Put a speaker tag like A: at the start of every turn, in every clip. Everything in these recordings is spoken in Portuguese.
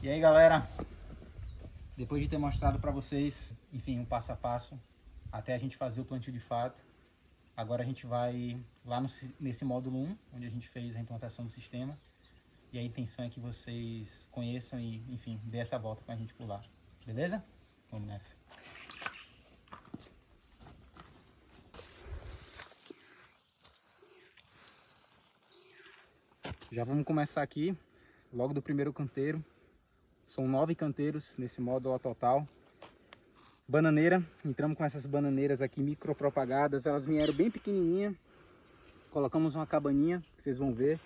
A: E aí, galera, depois de ter mostrado para vocês, enfim, um passo a passo até a gente fazer o plantio de fato, agora a gente vai lá nesse módulo 1, onde a gente fez a implantação do sistema, e a intenção é que vocês conheçam e, enfim, dê essa volta com a gente por lá, beleza? Vamos nessa. Já vamos começar aqui, logo do primeiro canteiro. São 9 canteiros nesse módulo total. Bananeira, entramos com essas bananeiras aqui micropropagadas, elas vieram bem pequenininha. Colocamos uma cabaninha, que vocês vão ver,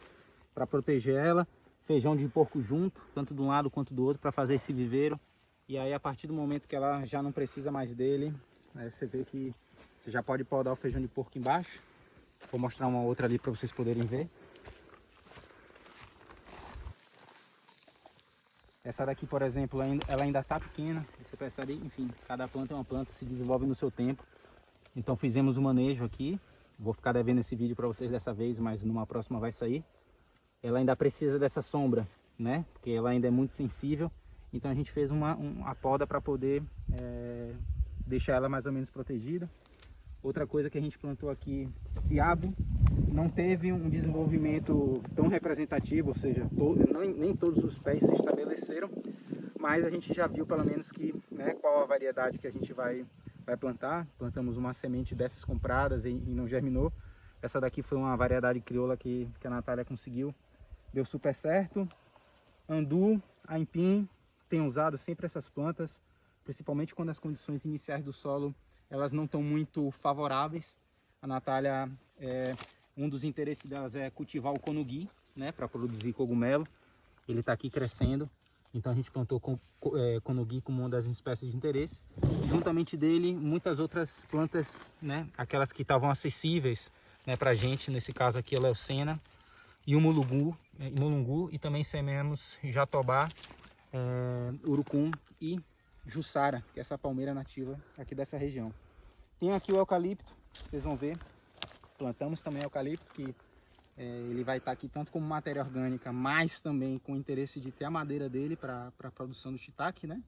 A: para proteger ela. Feijão de porco junto, tanto de um lado quanto do outro, para fazer esse viveiro. E aí, a partir do momento que ela já não precisa mais dele, você vê que você já pode podar o feijão de porco embaixo. Vou mostrar uma outra ali para vocês poderem ver. Essa daqui, por exemplo, ela ainda está pequena. Você percebe, enfim, cada planta é uma planta, se desenvolve no seu tempo. Então fizemos o manejo aqui. Vou ficar devendo esse vídeo para vocês dessa vez, mas numa próxima vai sair. Ela ainda precisa dessa sombra, né? Porque ela ainda é muito sensível. Então a gente fez uma poda para poder deixar ela mais ou menos protegida. Outra coisa que a gente plantou aqui, quiabo, não teve um desenvolvimento tão representativo, ou seja, nem todos os pés se estabeleceram, mas a gente já viu pelo menos que, né, qual a variedade que a gente vai plantar. Plantamos uma semente dessas compradas e não germinou. Essa daqui foi uma variedade crioula que a Natália conseguiu, deu super certo. Andu, aipim, tem usado sempre essas plantas, principalmente quando as condições iniciais do solo elas não estão muito favoráveis. A Natália, um dos interesses delas é cultivar o conugui, né, para produzir cogumelo. Ele está aqui crescendo, então a gente plantou conugui como uma das espécies de interesse. E juntamente dele, muitas outras plantas, né, aquelas que estavam acessíveis, né, para a gente, nesse caso aqui a leucena e o mulungu, e também sememos jatobá, urucum e jussara, que é essa palmeira nativa aqui dessa região. Tem aqui o eucalipto, vocês vão ver. Plantamos também eucalipto, que ele vai estar aqui tanto como matéria orgânica, mas também com o interesse de ter a madeira dele para a produção do shiitake, né?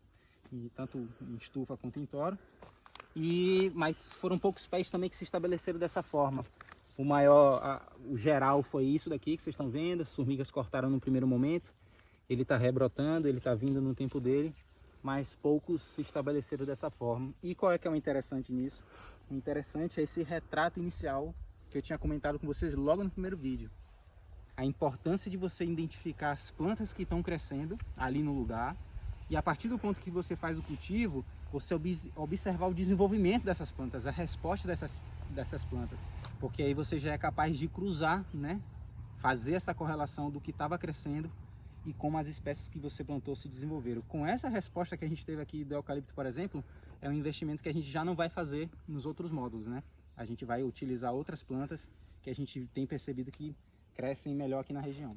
A: E tanto em estufa quanto em toro. Mas foram poucos pés também que se estabeleceram dessa forma. O geral foi isso daqui que vocês estão vendo. As formigas cortaram no primeiro momento. Ele está rebrotando, ele está vindo no tempo dele, mas poucos se estabeleceram dessa forma. E qual é que é o interessante nisso? O interessante é esse retrato inicial que eu tinha comentado com vocês logo no primeiro vídeo. A importância de você identificar as plantas que estão crescendo ali no lugar, e a partir do ponto que você faz o cultivo, você observar o desenvolvimento dessas plantas, a resposta dessas plantas, porque aí você já é capaz de cruzar, né? Fazer essa correlação do que estava crescendo e como as espécies que você plantou se desenvolveram. Com essa resposta que a gente teve aqui do eucalipto, por exemplo, é um investimento que a gente já não vai fazer nos outros módulos, né? A gente vai utilizar outras plantas que a gente tem percebido que crescem melhor aqui na região.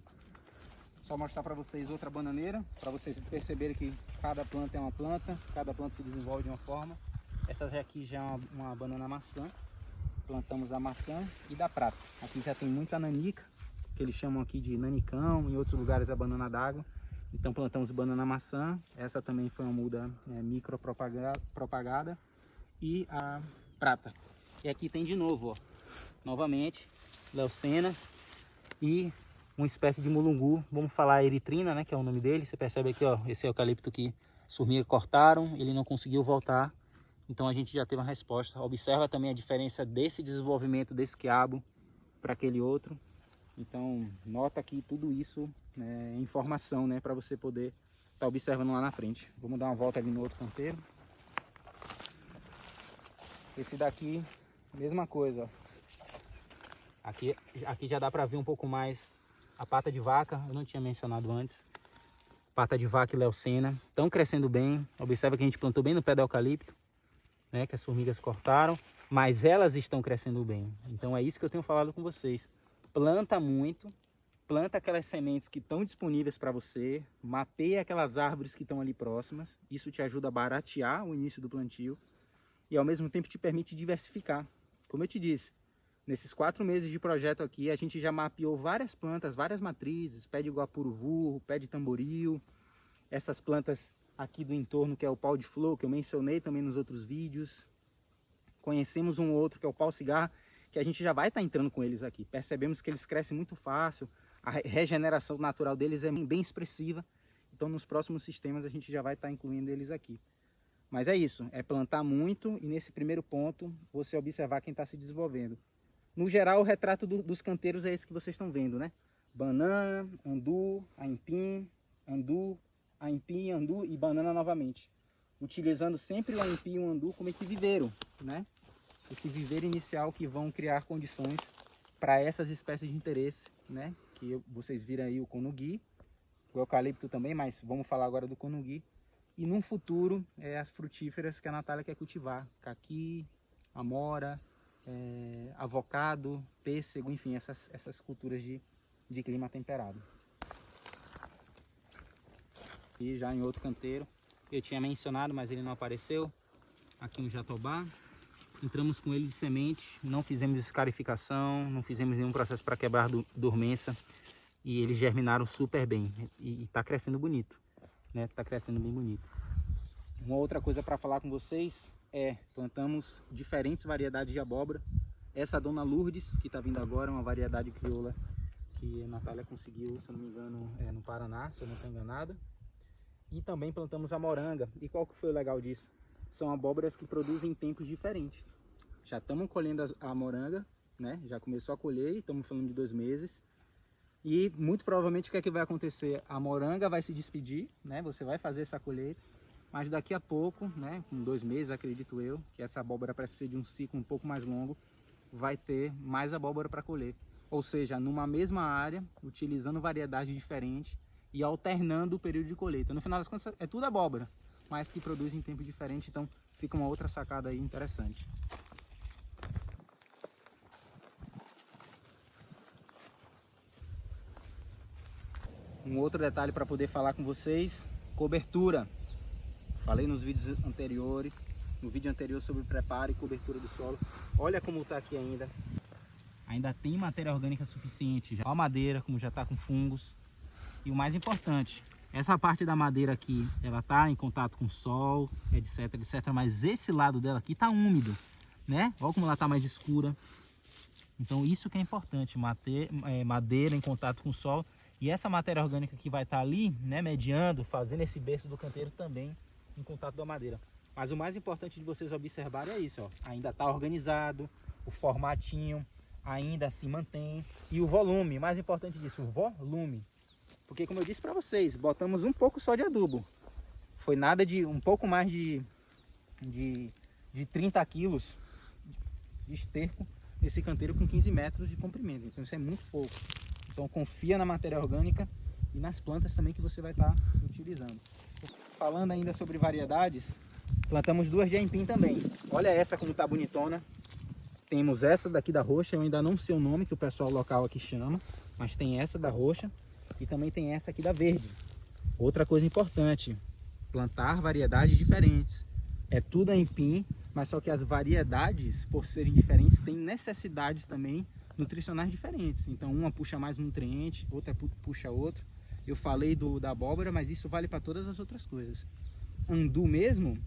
A: Só mostrar para vocês outra bananeira, para vocês perceberem que cada planta é uma planta, cada planta se desenvolve de uma forma. Essa aqui já é uma banana maçã. Plantamos a maçã e da prata. Aqui já tem muita nanica, que eles chamam aqui de nanicão, em outros lugares a banana d'água. Então plantamos banana maçã, essa também foi uma muda micropropagada, e a prata. E aqui tem de novo, ó, novamente, leucena e uma espécie de mulungu, vamos falar eritrina, né, que é o nome dele. Você percebe aqui, ó, esse eucalipto que as formigas cortaram, ele não conseguiu voltar, então a gente já teve uma resposta. Observa também a diferença desse desenvolvimento desse quiabo para aquele outro. Então nota aqui tudo isso, é informação, né, para você poder estar observando lá na frente. Vamos dar uma volta ali no outro canteiro. Esse daqui, mesma coisa, ó. Aqui já dá para ver um pouco mais a pata de vaca, eu não tinha mencionado antes. Pata de vaca e leucena estão crescendo bem. Observa que a gente plantou bem no pé do eucalipto, né, que as formigas cortaram, mas elas estão crescendo bem. Então é isso que eu tenho falado com vocês. Planta muito, planta aquelas sementes que estão disponíveis para você, mapeia aquelas árvores que estão ali próximas. Isso te ajuda a baratear o início do plantio e ao mesmo tempo te permite diversificar. Como eu te disse, nesses 4 meses de projeto aqui, a gente já mapeou várias plantas, várias matrizes, pé de guapuruvu, pé de tamboril, essas plantas aqui do entorno, que é o pau de flor, que eu mencionei também nos outros vídeos. Conhecemos um outro, que é o pau cigarra, que a gente já vai estar entrando com eles aqui. Percebemos que eles crescem muito fácil, a regeneração natural deles é bem expressiva. Então nos próximos sistemas a gente já vai estar incluindo eles aqui. Mas é isso, é plantar muito e nesse primeiro ponto você observar quem está se desenvolvendo. No geral, o retrato dos canteiros é esse que vocês estão vendo, né? Banana, andu, aipim, andu, aipim, andu e banana novamente. Utilizando sempre o aipim e o andu como esse viveiro, né? Esse viveiro inicial que vão criar condições para essas espécies de interesse, né? Que vocês viram aí o conugui, o eucalipto também, mas vamos falar agora do conugui. E no futuro, as frutíferas que a Natália quer cultivar. Caqui, amora, avocado, pêssego, enfim, essas culturas de clima temperado. E já em outro canteiro, eu tinha mencionado, mas ele não apareceu. Aqui um jatobá. Entramos com ele de semente, não fizemos escarificação, não fizemos nenhum processo para quebrar dormência. E eles germinaram super bem. E está crescendo bonito, né? Está crescendo bem bonito. Uma outra coisa para falar com vocês plantamos diferentes variedades de abóbora. Essa Dona Lourdes, que está vindo agora, é uma variedade crioula que a Natália conseguiu, se eu não me engano, no Paraná, se eu não estou enganado. E também plantamos a moranga. E qual que foi o legal disso? São abóboras que produzem em tempos diferentes. Já estamos colhendo a moranga, né? Já começou a colher, estamos falando de 2 meses. E muito provavelmente o que é que vai acontecer? A moranga vai se despedir, né? Você vai fazer essa colheita, mas daqui a pouco, né? Com 2 meses, acredito eu, que essa abóbora precisa de um ciclo um pouco mais longo, vai ter mais abóbora para colher. Ou seja, numa mesma área, utilizando variedades diferentes e alternando o período de colheita. No final das contas, é tudo abóbora, mas que produz em tempo diferente, então fica uma outra sacada aí interessante. Um outro detalhe para poder falar com vocês, cobertura. Falei nos vídeos anteriores, no vídeo anterior sobre preparo e cobertura do solo. Olha como está aqui ainda. Ainda tem matéria orgânica suficiente. Já a madeira, como já está com fungos. E o mais importante, essa parte da madeira aqui, ela está em contato com o sol, etc, etc. Mas esse lado dela aqui está úmido, né? Olha como ela está mais escura. Então isso que é importante, madeira em contato com o sol. E essa matéria orgânica que vai estar ali, né, mediando, fazendo esse berço do canteiro também em contato com a madeira. Mas o mais importante de vocês observarem é isso, ó. Ainda está organizado, o formatinho ainda se mantém. E o volume, mais importante disso, o volume. Porque como eu disse para vocês, botamos um pouco só de adubo. Foi nada de um pouco mais de 30 quilos de esterco nesse canteiro com 15 metros de comprimento. Então isso é muito pouco. Então confia na matéria orgânica e nas plantas também que você vai estar utilizando. Falando ainda sobre variedades, plantamos 2 de aipim também. Olha essa como está bonitona. Temos essa daqui da roxa, eu ainda não sei o nome que o pessoal local aqui chama, mas tem essa da roxa e também tem essa aqui da verde. Outra coisa importante, plantar variedades diferentes. É tudo aipim, mas só que as variedades, por serem diferentes, têm necessidades também nutricionais diferentes. Então uma puxa mais nutriente, outra puxa outro. Eu falei da abóbora, mas isso vale para todas as outras coisas. Andu mesmo,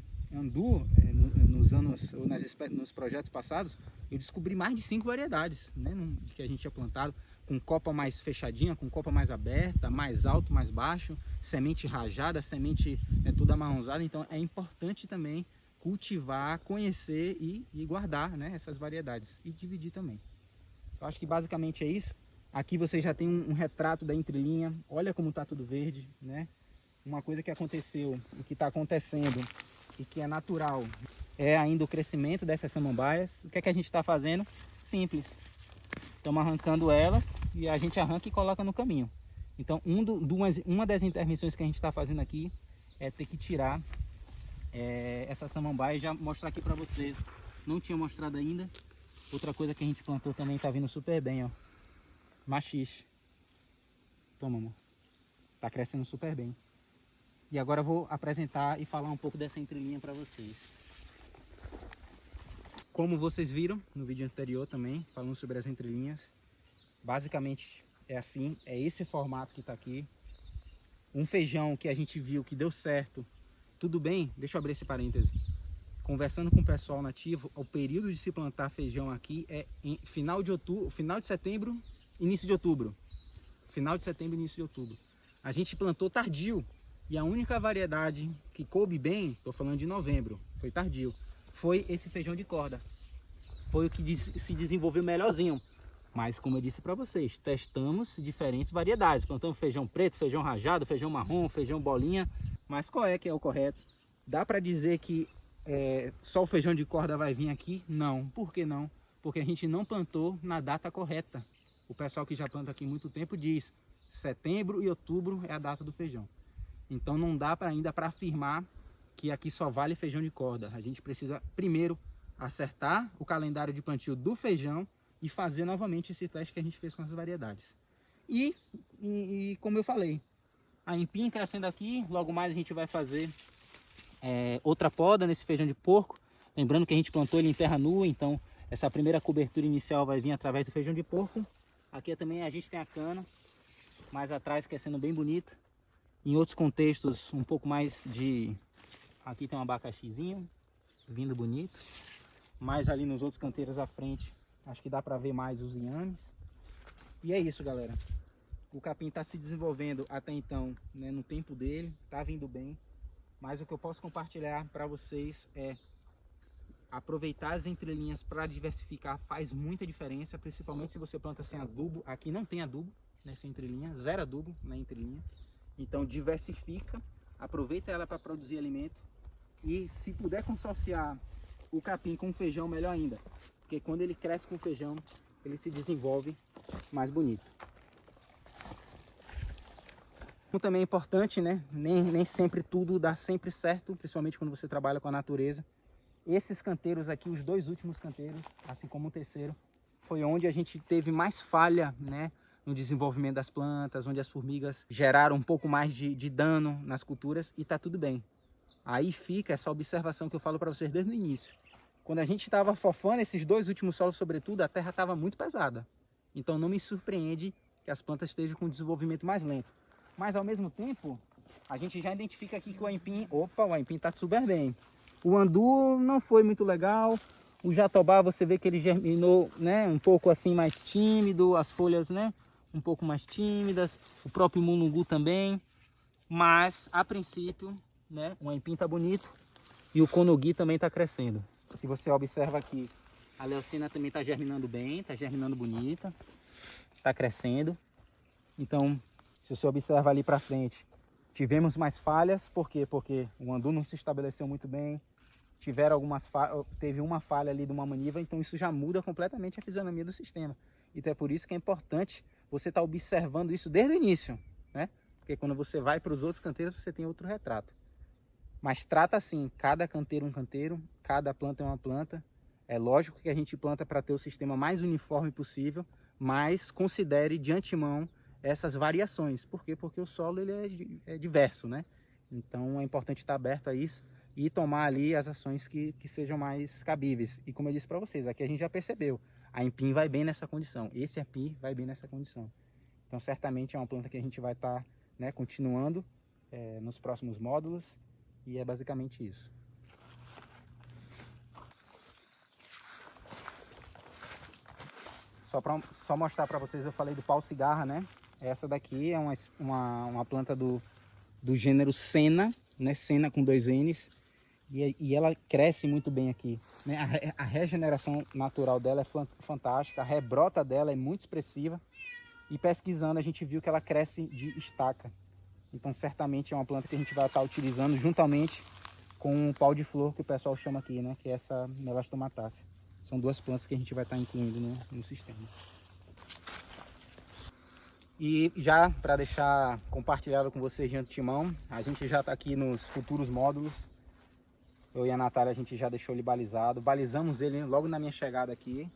A: nos projetos passados, eu descobri mais de 5 variedades, né, que a gente tinha plantado, com copa mais fechadinha, com copa mais aberta, mais alto, mais baixo, semente rajada, semente toda amarronzada. Então é importante também cultivar, conhecer e guardar, né, essas variedades e dividir também. Eu acho que basicamente é isso. Aqui você já tem um retrato da entrelinha. Olha como está tudo verde, né? Uma coisa que aconteceu e que está acontecendo e que é natural é ainda o crescimento dessas samambaias. O que é que a gente está fazendo? Simples. Estamos arrancando elas e a gente arranca e coloca no caminho. Então uma das intervenções que a gente está fazendo aqui é ter que tirar essa samambaia e já mostrar aqui para vocês. Não tinha mostrado ainda. Outra coisa que a gente plantou também está vindo super bem, ó. Machixe. Toma, amor. Tá crescendo super bem. E agora eu vou apresentar e falar um pouco dessa entrelinha para vocês. Como vocês viram no vídeo anterior também, falando sobre as entrelinhas, basicamente é assim, é esse formato que está aqui. Um feijão que a gente viu que deu certo, tudo bem, deixa eu abrir esse parêntese. Conversando com o pessoal nativo, o período de se plantar feijão aqui é em final de setembro, início de outubro. Final de setembro, início de outubro. A gente plantou tardio e a única variedade que coube bem, estou falando de novembro, foi tardio, foi esse feijão de corda. Foi o que se desenvolveu melhorzinho. Mas como eu disse para vocês, testamos diferentes variedades. Plantamos feijão preto, feijão rajado, feijão marrom, feijão bolinha. Mas qual é que é o correto? Dá para dizer que só o feijão de corda vai vir aqui? Não. Por que não? Porque a gente não plantou na data correta. O pessoal que já planta aqui há muito tempo diz setembro e outubro é a data do feijão. Então não dá ainda para afirmar que aqui só vale feijão de corda. A gente precisa primeiro acertar o calendário de plantio do feijão e fazer novamente esse teste que a gente fez com as variedades. E como eu falei, a empim crescendo aqui, logo mais a gente vai fazer outra poda nesse feijão de porco. Lembrando que a gente plantou ele em terra nua, então essa primeira cobertura inicial vai vir através do feijão de porco. Aqui também a gente tem a cana, mais atrás crescendo bem bonita. Em outros contextos um pouco mais de... Aqui tem um abacaxizinho, vindo bonito. Mas ali nos outros canteiros à frente, acho que dá para ver mais os inhames. E é isso, galera. O capim está se desenvolvendo até então, né, no tempo dele, está vindo bem. Mas o que eu posso compartilhar para vocês é aproveitar as entrelinhas para diversificar faz muita diferença, principalmente se você planta sem adubo. Aqui não tem adubo nessa entrelinha, zero adubo na entrelinha. Então diversifica, aproveita ela para produzir alimento e se puder consociar o capim com o feijão, melhor ainda, porque quando ele cresce com o feijão, ele se desenvolve mais bonito. Também é importante, né? Nem sempre tudo dá sempre certo, principalmente quando você trabalha com a natureza. Esses canteiros aqui, os dois últimos canteiros, assim como o terceiro, foi onde a gente teve mais falha, né, no desenvolvimento das plantas, onde as formigas geraram um pouco mais de dano nas culturas, e tá tudo bem. Aí fica essa observação que eu falo para vocês desde o início. Quando a gente estava fofando esses dois últimos solos, sobretudo, a terra estava muito pesada. Então não me surpreende que as plantas estejam com um desenvolvimento mais lento. Mas ao mesmo tempo, a gente já identifica aqui que o aipim, o aipim está super bem. O andu não foi muito legal. O jatobá, você vê que ele germinou, né, um pouco assim mais tímido, as folhas, né, um pouco mais tímidas. O próprio mulungu também. Mas a princípio, né, o aipim está bonito e o conogui também está crescendo. Se você observa aqui, a leucina também está germinando bem, está germinando bonita, está crescendo. Então, se você observa ali para frente, tivemos mais falhas. Por quê? Porque o andu não se estabeleceu muito bem. Teve uma falha ali de uma maniva, então isso já muda completamente a fisionomia do sistema. Então é por isso que é importante você estar observando isso desde o início, né? Porque quando você vai para os outros canteiros, você tem outro retrato. Mas trata assim, cada canteiro um canteiro, cada planta é uma planta. É lógico que a gente planta para ter o sistema mais uniforme possível, mas considere de antemão essas variações. Por quê? Porque o solo ele é diverso, né? Então é importante estar aberto a isso e tomar ali as ações que sejam mais cabíveis. E como eu disse para vocês, aqui a gente já percebeu, a empim vai bem nessa condição, esse aipim vai bem nessa condição. Então certamente é uma planta que a gente vai estar, né, continuando nos próximos módulos, e é basicamente isso. Só mostrar para vocês, eu falei do pau cigarra, né? Essa daqui é uma planta do gênero Senna, né? Senna com 2 N's. E ela cresce muito bem aqui, né? A regeneração natural dela é fantástica, a rebrota dela é muito expressiva. E pesquisando a gente viu que ela cresce de estaca. Então certamente é uma planta que a gente vai estar utilizando juntamente com o pau de flor que o pessoal chama aqui, né? Que é essa Melastomatácea. São duas plantas que a gente vai estar incluindo no sistema. E já para deixar compartilhado com vocês de antemão, a gente já está aqui nos futuros módulos. Eu e a Natália, a gente já deixou ele balizado. Balizamos ele logo na minha chegada aqui.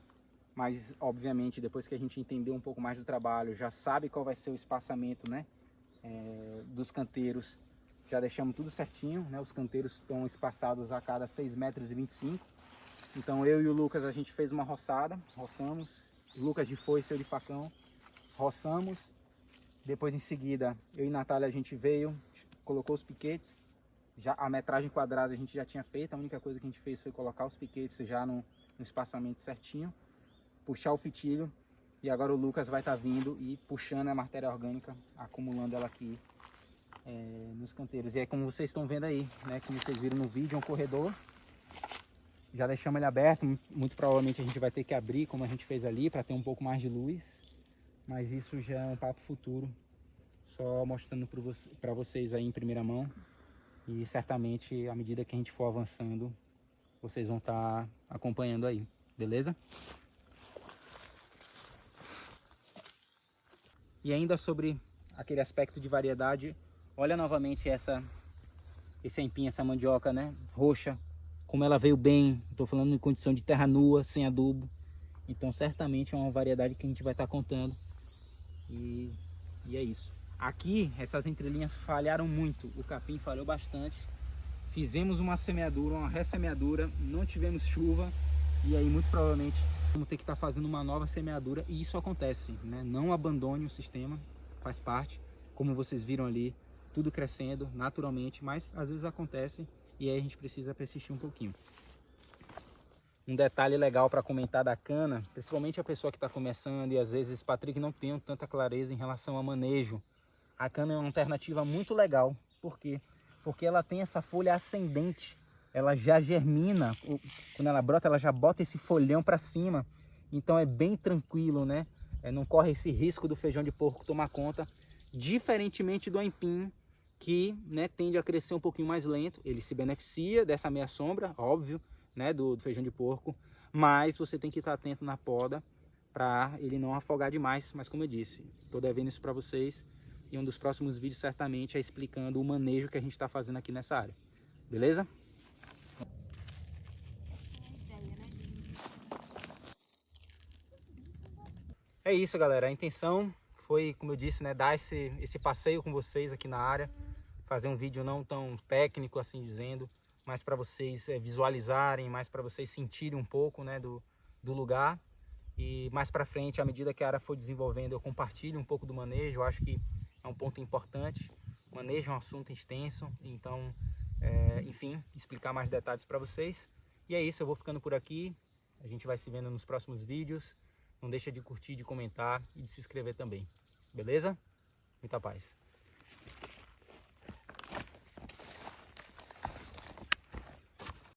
A: Mas, obviamente, depois que a gente entendeu um pouco mais do trabalho, já sabe qual vai ser o espaçamento, né, dos canteiros. Já deixamos tudo certinho, né? Os canteiros estão espaçados a cada 6,25 metros. Então eu e o Lucas, a gente fez uma roçada, roçamos, o Lucas de foice, eu de facão, roçamos, Depois em seguida, eu e Natália a gente veio, colocou os piquetes. Já a metragem quadrada a gente já tinha feito, a única coisa que a gente fez foi colocar os piquetes já no espaçamento certinho, puxar o fitilho, e agora o Lucas vai estar vindo e puxando a matéria orgânica, acumulando ela aqui nos canteiros. E é como vocês estão vendo aí, né? Como vocês viram no vídeo, é um corredor. Já deixamos ele aberto, muito provavelmente a gente vai ter que abrir, como a gente fez ali, para ter um pouco mais de luz. Mas isso já é um papo futuro, só mostrando para vocês aí em primeira mão. E certamente, à medida que a gente for avançando, vocês vão estar acompanhando aí, beleza? E ainda sobre aquele aspecto de variedade, olha novamente esse aipim, essa mandioca, né? Roxa, como ela veio bem. Estou falando em condição de terra nua, sem adubo. Então certamente é uma variedade que a gente vai estar contando. E é isso. Aqui, essas entrelinhas falharam muito, o capim falhou bastante. Fizemos uma semeadura, uma ressemeadura, não tivemos chuva. E aí muito provavelmente vamos ter que estar fazendo uma nova semeadura. E isso acontece, né? Não abandone o sistema, faz parte. Como vocês viram ali, tudo crescendo naturalmente, mas às vezes acontece e aí a gente precisa persistir um pouquinho. Um detalhe legal para comentar da cana, principalmente a pessoa que está começando e às vezes, Patrick, não tem tanta clareza em relação ao manejo. A cana é uma alternativa muito legal. Por quê? Porque ela tem essa folha ascendente, ela já germina, quando ela brota ela já bota esse folhão para cima, então é bem tranquilo, né? Não corre esse risco do feijão de porco tomar conta, diferentemente do aipim, que, né, tende a crescer um pouquinho mais lento. Ele se beneficia dessa meia sombra, óbvio, né, do feijão de porco, mas você tem que estar atento na poda para ele não afogar demais. Mas como eu disse, estou devendo isso para vocês, e um dos próximos vídeos certamente é explicando o manejo que a gente está fazendo aqui nessa área, beleza? É isso, galera, a intenção foi, como eu disse, né, dar esse passeio com vocês aqui na área, fazer um vídeo não tão técnico assim dizendo, mais para vocês visualizarem, mais para vocês sentirem um pouco, né, do lugar. E mais para frente, à medida que a área for desenvolvendo, eu compartilho um pouco do manejo. Eu acho que é um ponto importante. O manejo é um assunto extenso, então, enfim, explicar mais detalhes para vocês. E é isso, eu vou ficando por aqui. A gente vai se vendo nos próximos vídeos. Não deixa de curtir, de comentar e de se inscrever também. Beleza? Muita paz.